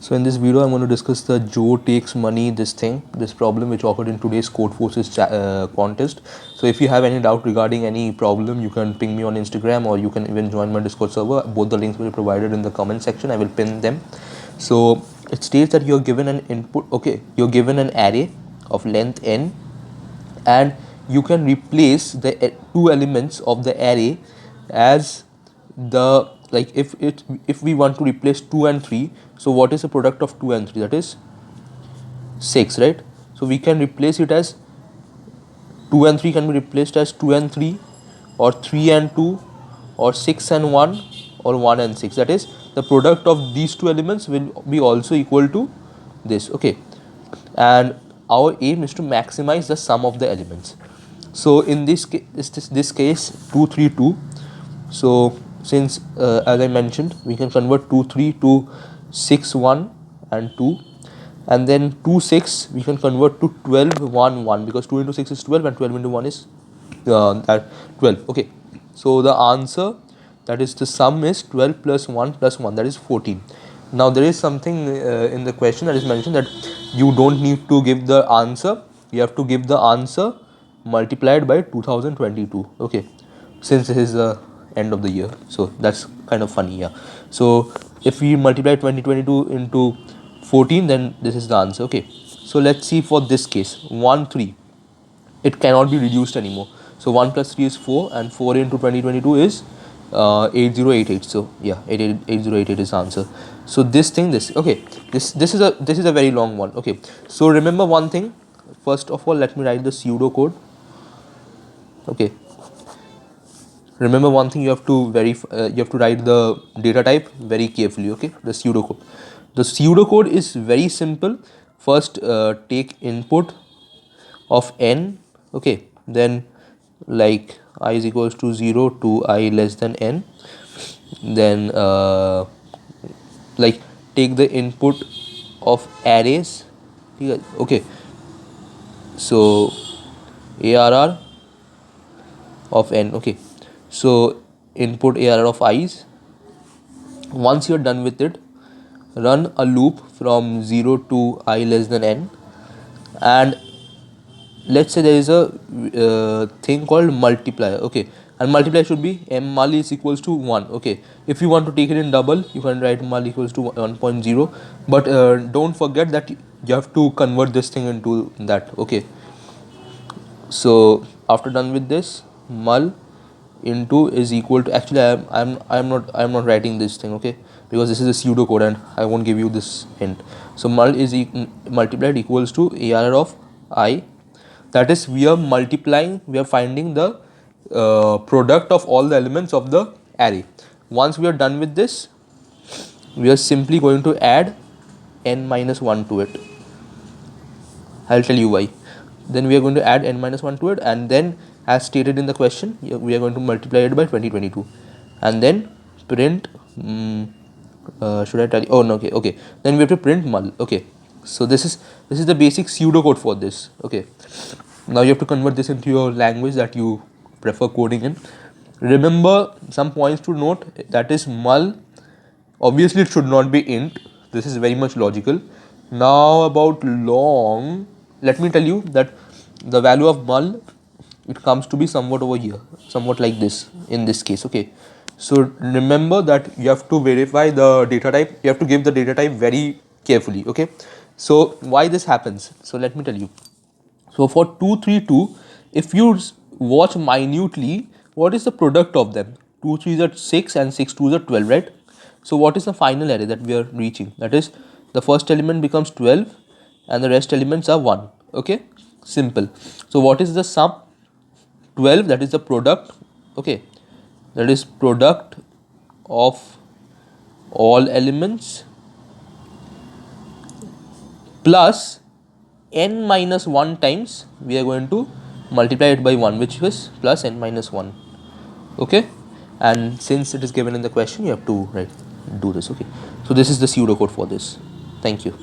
So in this video, I'm going to discuss the Joe takes money, this problem which occurred in today's CODEFORCES contest. So if you have any doubt regarding any problem, you can ping me on Instagram, or you can even join my Discord server. Both the links will be provided in the comment section. I will pin them. So it states that you're given an input, okay, you're given an array of length n, and you can replace the two elements of the array as the, like, if we want to replace 2 and 3, so what is the product of 2 and 3? That is 6, right? So we can replace it as 2 and 3 can be replaced as 2 and 3, or 3 and 2, or 6 and 1, or 1 and 6. That is, the product of these two elements will be also equal to this, okay? And our aim is to maximize the sum of the elements. So in this case 2 3 2. So since as I mentioned, we can convert 2 3 to 6 1 and 2, and then 2 6 we can convert to 12 1 1, because 2 into 6 is 12 and 12 into 1 is that 12. Okay, so the answer, that is the sum, is 12 plus 1 plus 1, that is 14. Now there is something in the question that is mentioned that you don't need to give the answer, you have to give the answer multiplied by 2022. Okay, since this is the end of the year, so that's kind of funny. Yeah, so if we multiply 2022 into 14, then this is the answer. Okay, so let's see for this case 1 3, it cannot be reduced anymore. So 1 plus 3 is 4, and 4 into 2022 is 8088. So yeah, 8088 is the answer. So this is a very long one. Okay, so remember one thing. First of all, let me write the pseudo code. Okay, remember one thing, you have to write the data type very carefully. Okay, the pseudocode is very simple. First take input of n, okay, then like I is equals to 0 to I less than n, then like take the input of arrays. Okay, so ARR of n. Okay, so input ARR of i's. Once you're done with it, run a loop from 0 to I less than n, and let's say there is a thing called multiplier. Okay, and multiplier should be m mul is equals to 1. Okay, if you want to take it in double, you can write mul equals to 1.0, but don't forget that you have to convert this thing into that. Okay, so after done with this, mul into is equal to, actually I'm not writing this thing, okay, because this is a pseudo code and I won't give you this hint. So mul is multiplied equals to ARR of I. That is, we are finding the product of all the elements of the array. Once we are done with this, we are simply going to add n minus 1 to it. I'll tell you why. Then we are going to add n minus 1 to it, and then as stated in the question, we are going to multiply it by 2022, and then print should I tell you? Oh no, okay, then we have to print mul. Okay, so this is the basic pseudocode for this. Okay, now you have to convert this into your language that you prefer coding in. Remember some points to note, that is mul, obviously it should not be int. This is very much logical. Now about long, let me tell you that the value of mul, it comes to be somewhat over here, somewhat like this in this case. Okay, so remember that you have to verify the data type, you have to give the data type very carefully. Okay, so why this happens, so let me tell you. So for 2 3 2, if you watch minutely, what is the product of them? 2 3s are 6 and 6 2s are 12, right? So what is the final array that we are reaching? That is, the first element becomes 12 and the rest elements are 1. Okay, simple. So what is the sum? 12, that is the product. Okay, that is product of all elements plus n minus 1 times, we are going to multiply it by 1, which is plus n minus 1. Okay, and since it is given in the question, you have to do this. Okay, so this is the pseudocode for this. Thank you.